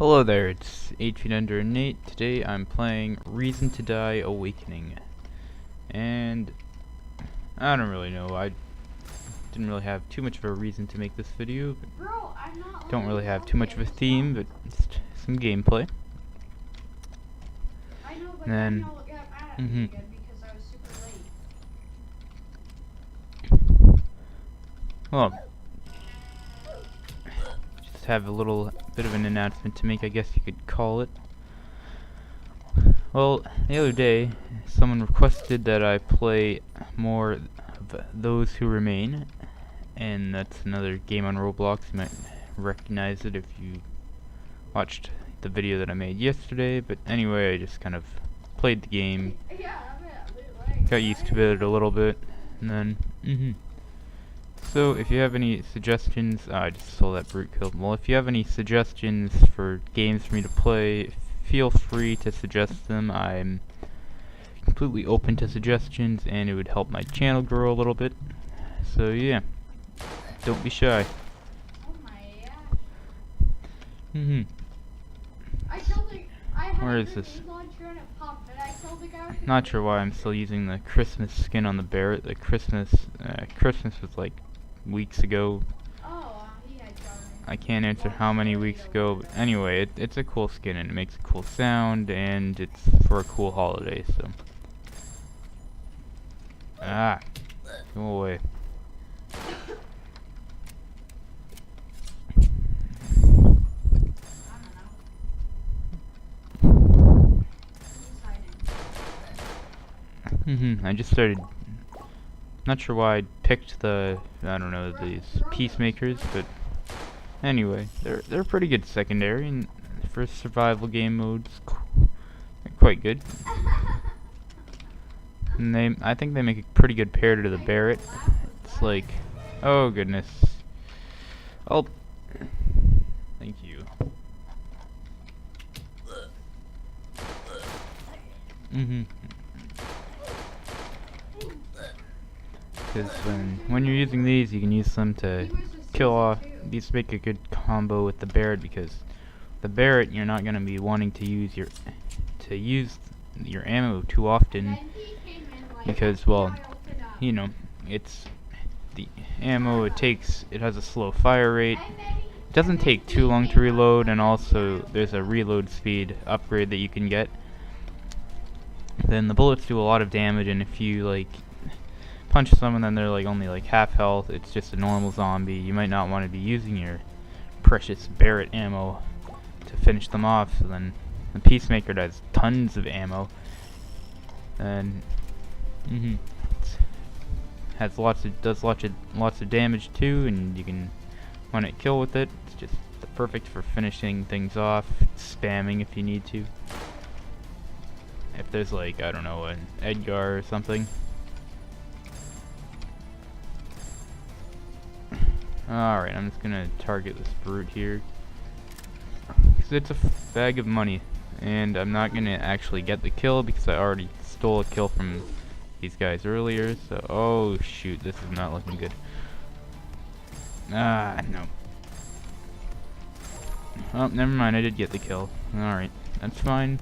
Hello there, it's 8 feet under and Nate. Today I'm playing Reason to Die Awakening. And I don't really know, I didn't really have too much of a reason to make this video. Bro, I'm not don't really have too much of a theme, but just some gameplay. I know, but then, y'all got mad at me again because I was super late. Well, just have a little bit of an announcement to make, I guess you could call it. Well, the other day, someone requested that I play more of Those Who Remain, and that's another game on Roblox. You might recognize it if you watched the video that I made yesterday, but anyway, I just kind of played the game, got used to it a little bit, and then, So, if you have any suggestions, I just saw that brute kill. Well, if you have any suggestions for games for me to play, feel free to suggest them. I'm completely open to suggestions, and it would help my channel grow a little bit. So, yeah. Don't be shy. Oh my Where is this? Not sure why I'm still using the Christmas skin on the Barrett. The Christmas was like weeks ago. I can't answer how many weeks ago, but anyway, it's a cool skin and it makes a cool sound, and it's for a cool holiday, so. Go away. I just started. Not sure why I picked these peacemakers, but anyway, they're pretty good secondary, and for survival game modes, they're quite good. And I think they make a pretty good pair to the Barrett. It's like, oh goodness. Oh, thank you. Because when you're using these, you can use them to kill off. These make a good combo with the Barrett, because the Barrett, you're not going to be wanting to use your ammo too often, because, well, you know, it's the ammo it has a slow fire rate. It doesn't take too long to reload, and also there's a reload speed upgrade that you can get. Then the bullets do a lot of damage, and if you like punch someone and they're like only like half health, it's just a normal zombie. You might not want to be using your precious Barrett ammo to finish them off. So then the Peacemaker does tons of ammo, and does lots of damage too, and you can one hit kill with it. It's just perfect for finishing things off, spamming if you need to. If there's like, I don't know, an Edgar or something. Alright, I'm just gonna target this brute here, because it's a bag of money, and I'm not gonna actually get the kill because I already stole a kill from these guys earlier. So, oh shoot, this is not looking good. No. Oh, never mind, I did get the kill. Alright, that's fine.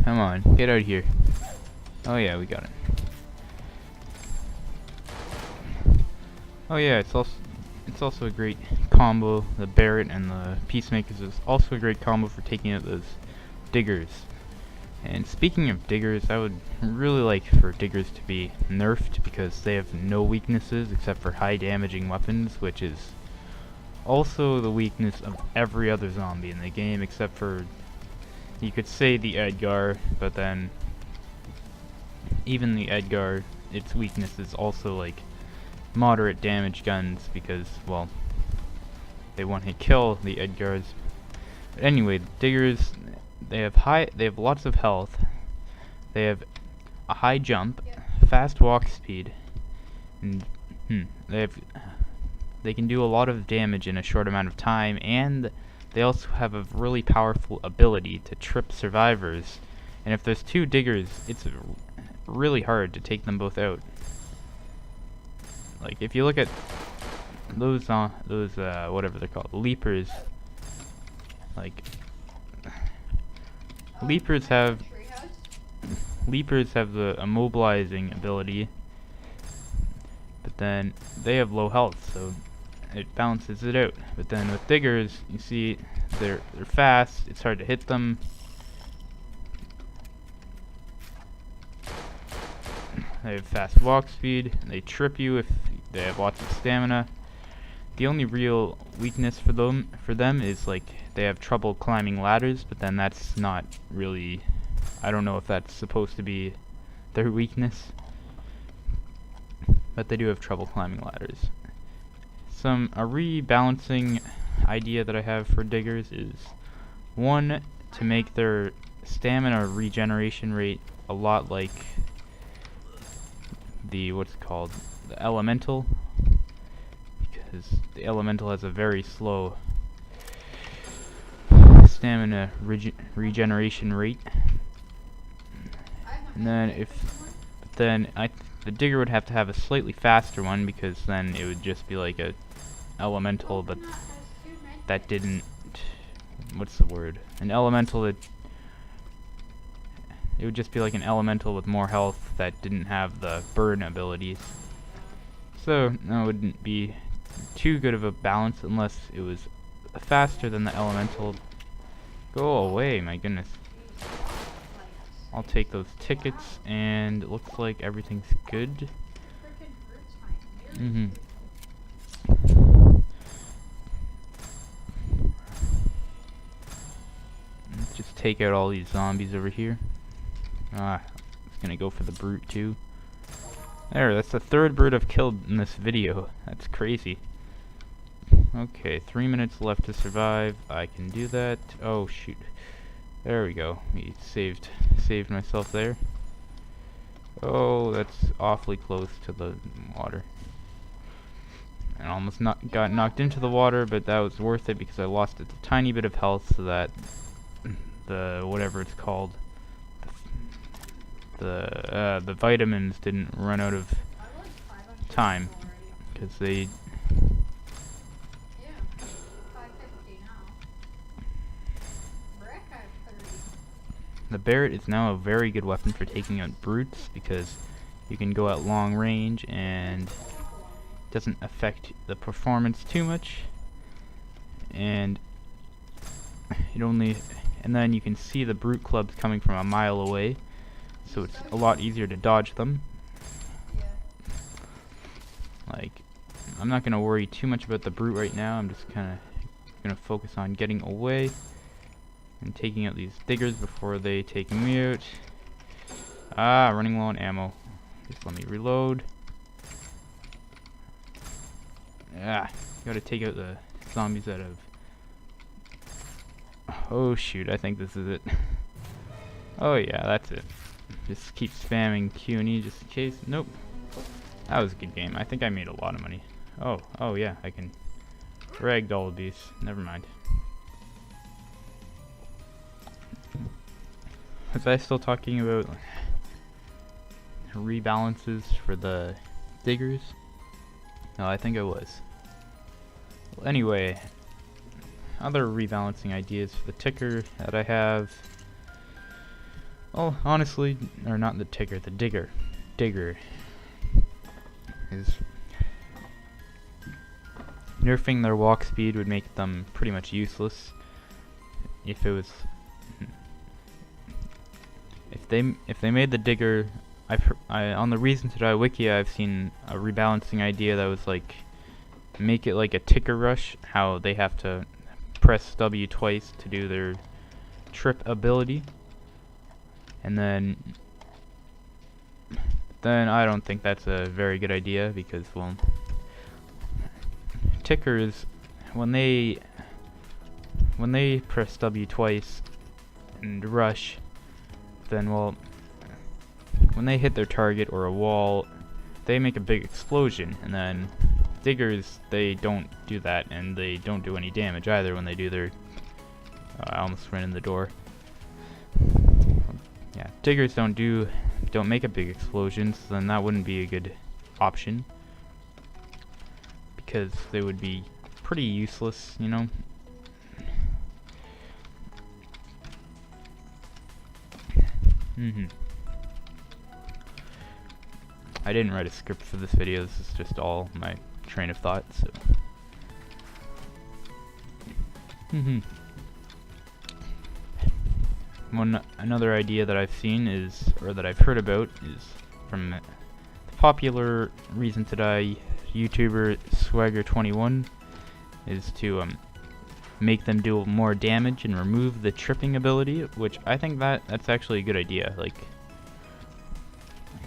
Come on, get out of here. Oh yeah, we got it. Oh yeah, it's also a great combo. The Barrett and the Peacemakers is also a great combo for taking out those diggers. And speaking of diggers, I would really like for diggers to be nerfed, because they have no weaknesses except for high damaging weapons, which is also the weakness of every other zombie in the game, except for, you could say, the Edgar, but then even the Edgar, its weakness is also like moderate damage guns, because, well, they one-hit kill the Edgars. But anyway, the diggers, they have lots of health, they have a high jump, fast walk speed, and they can do a lot of damage in a short amount of time, and they also have a really powerful ability to trip survivors. And if there's two diggers, it's really hard to take them both out. Like, if you look at those whatever they're called, leapers. Like leapers have the immobilizing ability, but then they have low health, so it balances it out. But then with diggers, you see they're fast. It's hard to hit them. They have fast walk speed. They trip you if they have lots of stamina. The only real weakness for them is like they have trouble climbing ladders, but then that's not really, I don't know if that's supposed to be their weakness, but they do have trouble climbing ladders. A rebalancing idea that I have for diggers is, one, to make their stamina regeneration rate a lot like the the elemental, because the elemental has a very slow stamina regeneration rate. And then the digger would have to have a slightly faster one, because then it would just be like a elemental, but that didn't, what's the word? An elemental that, it would just be like an elemental with more health that didn't have the burn abilities. So that wouldn't be too good of a balance unless it was faster than the elemental. Go away, my goodness. I'll take those tickets, and it looks like everything's good. Let's just take out all these zombies over here. It's gonna go for the brute too. There, that's the third brute I've killed in this video. That's crazy. Okay, 3 minutes left to survive. I can do that. Oh shoot. There we go. We saved myself there. Oh, that's awfully close to the water. And almost got knocked into the water, but that was worth it because I lost a tiny bit of health, so that the whatever it's called, the vitamins didn't run out of time, because they. The Barrett is now a very good weapon for taking out brutes, because you can go at long range and it doesn't affect the performance too much, and then you can see the brute clubs coming from a mile away, so it's a lot easier to dodge them. Like, I'm not gonna worry too much about the brute right now. I'm just kinda gonna focus on getting away and taking out these diggers before they take me out. Running low on ammo. Just let me reload. Gotta take out the zombies that have. Oh shoot, I think this is it. Oh yeah, that's it. Just keep spamming Q and E just in case. Nope. That was a good game. I think I made a lot of money. Oh yeah, I can ragdoll these. Never mind. Was I still talking about rebalances for the diggers? No, I think I was. Well, anyway, other rebalancing ideas for the ticker that I have. Well, honestly, or not the ticker, the digger. Digger is nerfing their walk speed would make them pretty much useless. If it was, if they made the digger, on the Reason to Die wiki, I've seen a rebalancing idea that was like, make it like a ticker rush, how they have to press W twice to do their trip ability, and then I don't think that's a very good idea, because, well, tickers, when they press W twice and rush, then, well, when they hit their target or a wall, they make a big explosion, and then diggers, they don't do that, and they don't do any damage either when they do their. I almost ran in the door. Yeah, diggers don't make a big explosion, so then that wouldn't be a good option, because they would be pretty useless, you know. I didn't write a script for this video, this is just all my train of thought, so. Another idea that I've seen is, or that I've heard about, is from the popular Reason to Die YouTuber Swagger21, is to make them do more damage and remove the tripping ability, which I think that's actually a good idea. Like,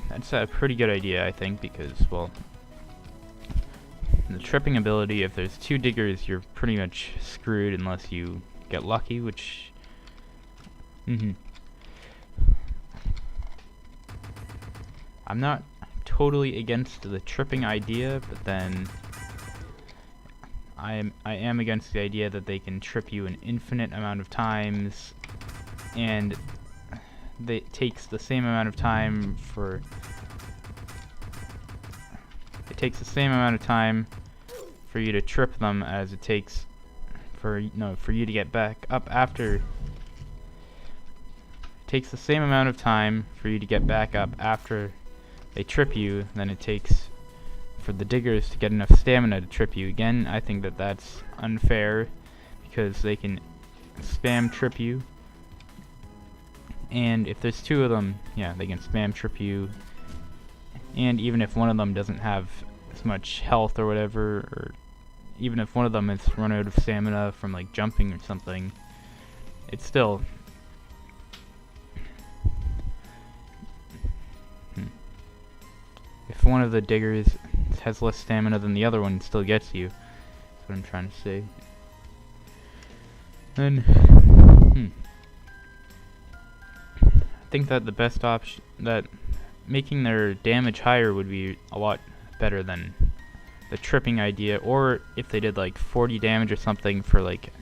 that's a pretty good idea, I think, because, well, the tripping ability, if there's 2 diggers, you're pretty much screwed unless you get lucky, which I'm not totally against the tripping idea, but then I am against the idea that they can trip you an infinite amount of times, and it takes the same amount of time for you to trip them as it takes for you to get back up after. It takes the same amount of time for you to get back up after they trip you than it takes for the diggers to get enough stamina to trip you. Again, I think that that's unfair because they can spam trip you, and if there's 2 of them, yeah, they can spam trip you, and even if one of them doesn't have as much health or whatever, or even if one of them has run out of stamina from like jumping or something, it's still if one of the diggers has less stamina than the other one, it still gets you. That's what I'm trying to say. Then I think that the best option, that making their damage higher would be a lot better than the tripping idea, or if they did like 40 damage or something for like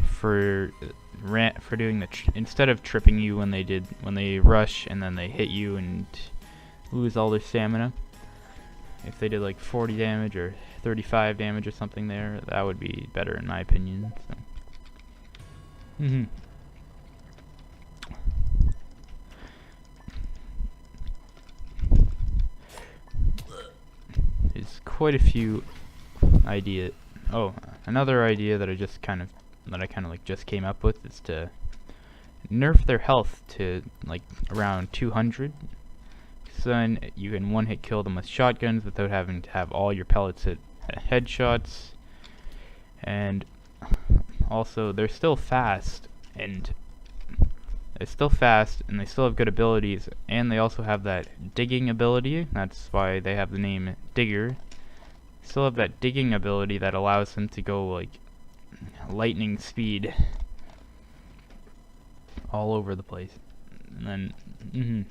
for doing the instead of tripping you when they rush and then they hit you and lose all their stamina. If they did like 40 damage or 35 damage or something there, that would be better in my opinion. So. There's quite a few ideas. Oh, another idea that I kind of like just came up with is to nerf their health to like around 200. So then you can one-hit kill them with shotguns without having to have all your pellets hit headshots. And also, they're still fast, and they still have good abilities, and they also have that digging ability. That's why they have the name Digger. Still have that digging ability that allows them to go like lightning speed all over the place. And then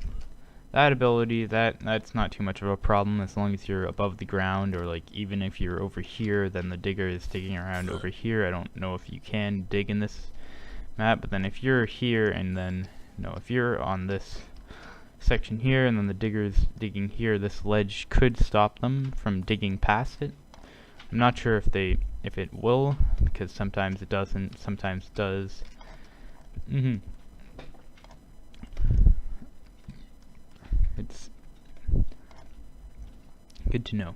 that ability, that's not too much of a problem as long as you're above the ground, or like even if you're over here, then the digger is digging around over here. I don't know if you can dig in this map, but then if you're here and then if you're on this section here and then the digger's digging here, this ledge could stop them from digging past it. I'm not sure if it will, because sometimes it doesn't, sometimes it does. It's good to know.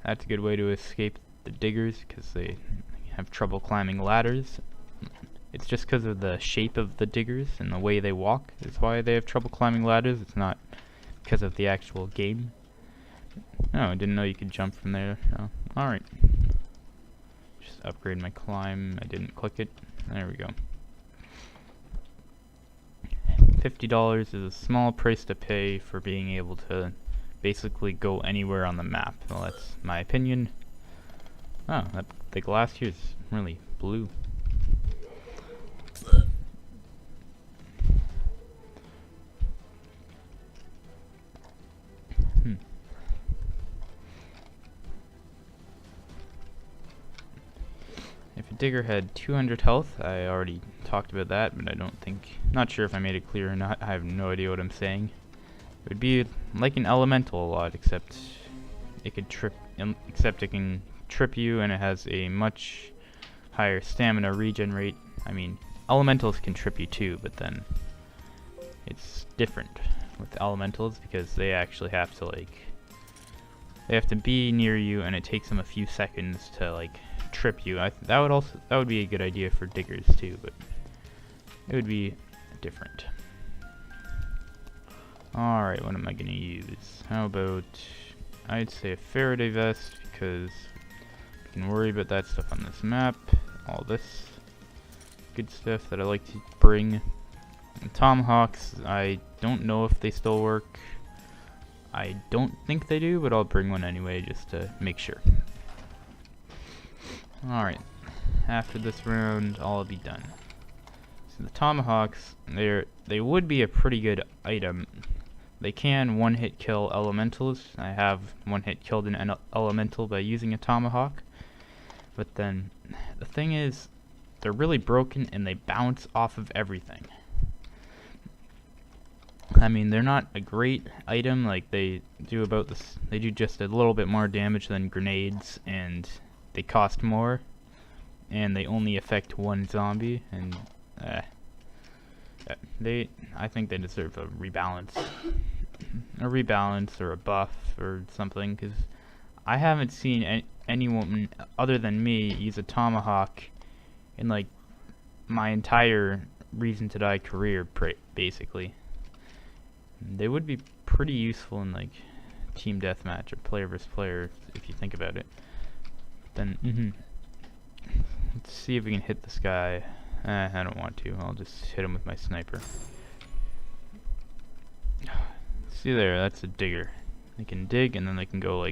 That's a good way to escape the diggers, because they have trouble climbing ladders. It's just because of the shape of the diggers and the way they walk is why they have trouble climbing ladders. It's not because of the actual game. Oh, I didn't know you could jump from there. Oh, alright. Just upgrade my climb. I didn't click it. There we go. $50 is a small price to pay for being able to basically go anywhere on the map. Well, that's my opinion. Oh, the glass here is really blue. If a digger had 200 health, I already talked about that, but not sure if I made it clear or not. I have no idea what I'm saying. It would be like an elemental a lot, except it could trip except it can trip you, and it has a much higher stamina regen rate. I mean, elementals can trip you too, but then it's different with elementals because they actually have to they have to be near you, and it takes them a few seconds to trip you. That would be a good idea for diggers too, but it would be different. Alright, what am I gonna use? How about, I'd say a Faraday vest, because you can worry about that stuff on this map. All this good stuff that I like to bring. And tomahawks, I don't know if they still work. I don't think they do, but I'll bring one anyway just to make sure. Alright, after this round, I'll be done. So the tomahawks, they would be a pretty good item. They can one-hit kill elementals. I have one-hit killed an elemental by using a tomahawk. But then, the thing is, they're really broken and they bounce off of everything. I mean, they're not a great item. They do they do just a little bit more damage than grenades, and they cost more, and they only affect one zombie, and I think they deserve a rebalance. A rebalance or a buff or something, because I haven't seen anyone other than me use a tomahawk in my entire Reason to Die career, basically. They would be pretty useful in team deathmatch or player versus player if you think about it. Then let's see if we can hit this guy. I don't want to. I'll just hit him with my sniper. See there, that's a digger. They can dig and then they can go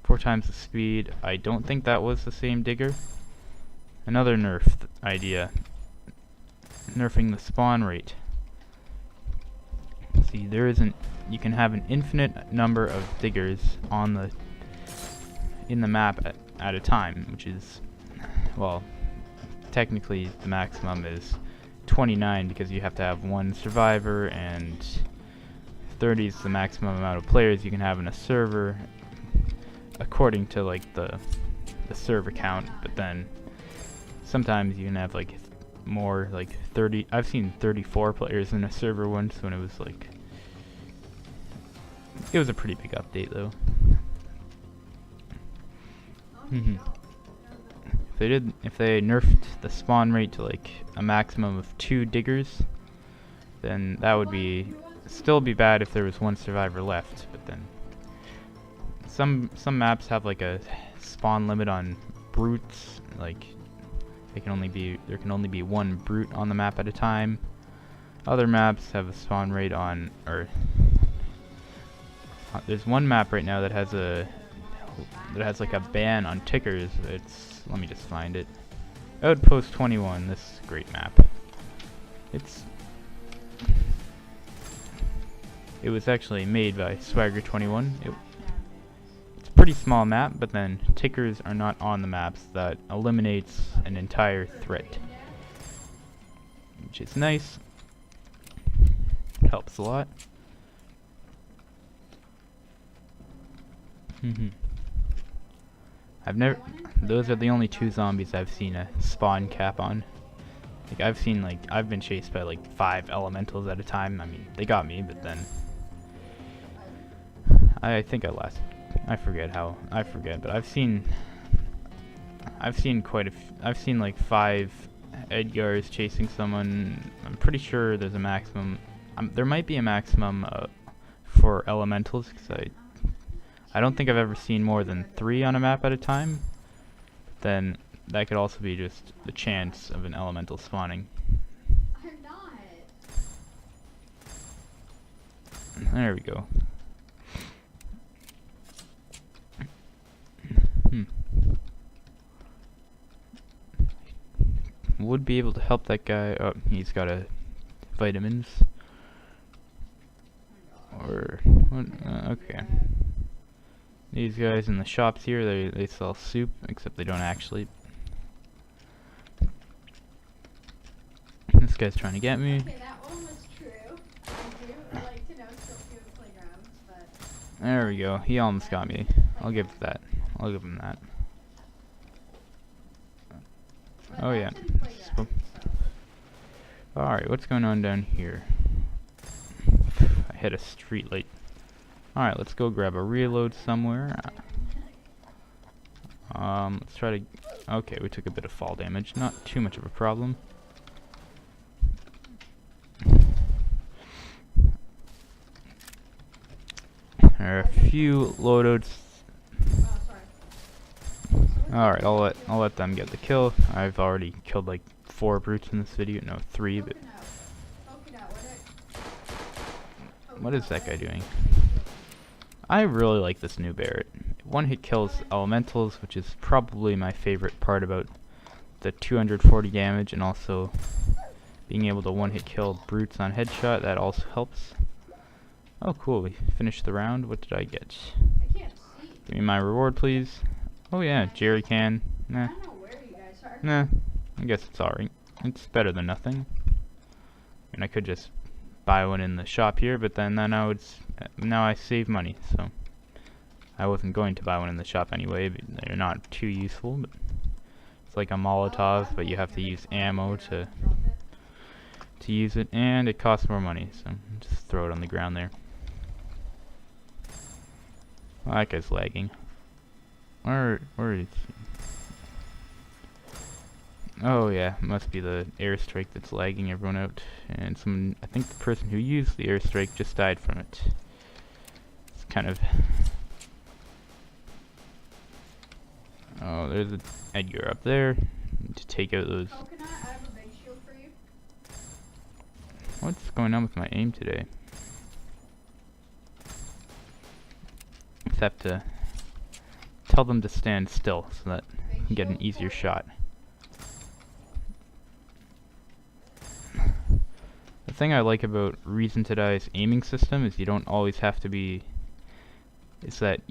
4 times the speed. I don't think that was the same digger. Another nerf idea. Nerfing the spawn rate. See, you can have an infinite number of diggers in the map at a time, which is, well, technically the maximum is 29 because you have to have 1 survivor, and 30 is the maximum amount of players you can have in a server according to the server count. But then sometimes you can have more, 30. I've seen 34 players in a server once when it was it was a pretty big update though. If they nerfed the spawn rate to a maximum of 2 diggers, then that would still be bad if there was 1 survivor left. But then some maps have a spawn limit on brutes. There can only be 1 brute on the map at a time. Other maps have a spawn rate on, there's one map right now that has a ban on tickers. Let me just find it. Outpost 21. This great map. It was actually made by Swagger 21. It's a pretty small map, but then tickers are not on the maps. That eliminates an entire threat, which is nice. It helps a lot. Those are the only 2 zombies I've seen a spawn cap on. I've been chased by 5 elementals at a time. I mean, they got me, but then I think I forget, but I've seen I've seen 5 Edgars chasing someone. I'm pretty sure there's a maximum. There might be a maximum for elementals, because I don't think I've ever seen more than 3 on a map at a time. Then that could also be just the chance of an elemental spawning. I'm not. There we go. Would be able to help that guy. Oh, he's got vitamins. Or what? Okay. These guys in the shops here, they sell soup, except they don't actually. This guy's trying to get me. Okay, that one was true. I do like to know still few playgrounds, but there we go. He almost got me. I'll give it that. I'll give him that. But Oh yeah. that's how you play that, so. Alright, what's going on down here? I hit a street light. Alright, let's go grab a reload somewhere. Let's try to... Okay, we took a bit of fall damage. Not too much of a problem. There are a few loadouts. Oh, sorry. Alright, I'll let them get the kill. I've already killed like 4 brutes in this video. No, 3, but... What is that guy doing? I really like this new Barrett. One hit kills elementals, which is probably my favorite part about the 240 damage, and also being able to one hit kill brutes on headshot. That also helps. Oh cool, we finished the round. What did I get? I can't see. Give me my reward, please. Oh yeah, jerry can. Nah. I don't know where you guys are. Nah. I guess it's alright. It's better than nothing. And I could just buy one in the shop here, but then now I save money, so I wasn't going to buy one in the shop anyway, but they're not too useful. But it's like a Molotov, but you have to use ammo to use it, and it costs more money, so just throw it on the ground there. Oh, that guy's lagging. Where is he? Oh yeah, it must be the airstrike that's lagging everyone out. And someone, I think the person who used the airstrike just died from it. It's kind of... Oh, there's an Edgar up there. Need to take out those... Coconut, I have a big shield for you. What's going on with my aim today? Except to tell them to stand still so that I can get an easier shot. The thing I like about Reason to Die's aiming system is you don't always have to be... is that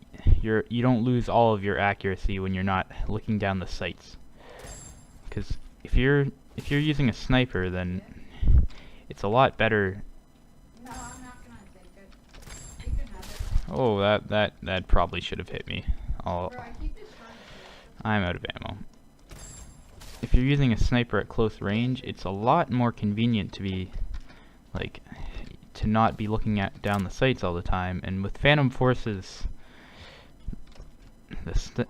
you don't lose all of your accuracy when you're not looking down the sights. Because if you're using a sniper, then it's a lot better. No, I'm not gonna take it. You can have it. Oh, that probably should have hit me. Bro, I keep this running. I'm out of ammo. If you're using a sniper at close range, it's a lot more convenient to be like to not be looking down the sights all the time. And with Phantom Force's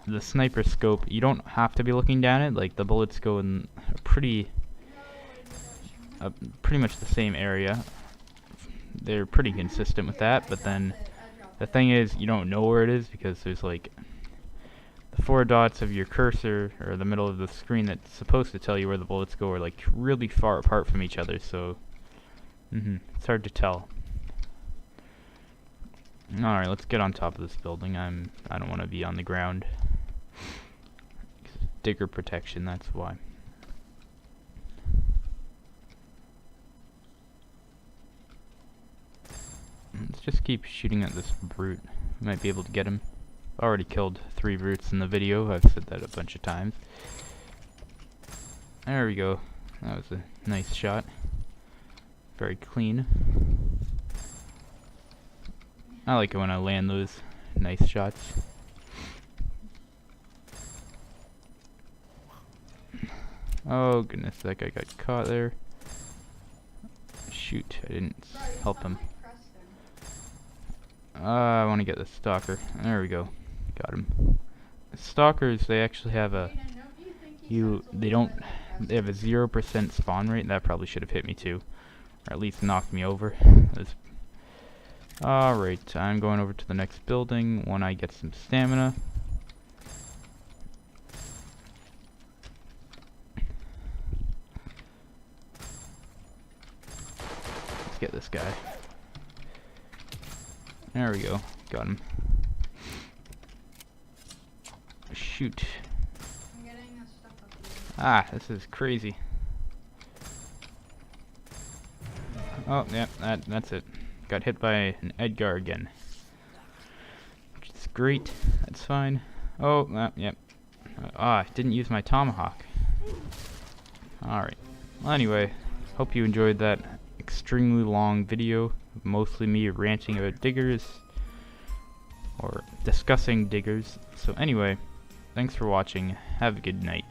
the sniper scope, you don't have to be looking down it. Like the bullets go in a pretty much the same area. They're pretty consistent with that, but then the thing is you don't know where it is because there's like the 4 dots of your cursor or the middle of the screen that's supposed to tell you where the bullets go are like really far apart from each other, so it's hard to tell. Alright, let's get on top of this building. I don't want to be on the ground. Digger protection, that's why. Let's just keep shooting at this brute. We might be able to get him. Already killed 3 brutes in the video. I've said that a bunch of times. There we go. That was a nice shot. Very clean. I like it when I land those nice shots. Oh goodness, that guy got caught there. Shoot, I didn't help him. I want to get the stalker. There we go. Got him. The stalkers, they actually have a... They have a 0% spawn rate. That probably should have hit me too. Or at least knocked me over. Alright, I'm going over to the next building when I get some stamina. Let's get this guy. There we go. Got him. Shoot. I'm getting stuff up here. Ah, this is crazy. Oh, yeah, that's it. Got hit by an Edgar again. Which is great. That's fine. Oh, yep. I didn't use my tomahawk. Alright. Well, anyway, hope you enjoyed that extremely long video. Mostly me ranting about diggers. Or discussing diggers. So anyway, thanks for watching. Have a good night.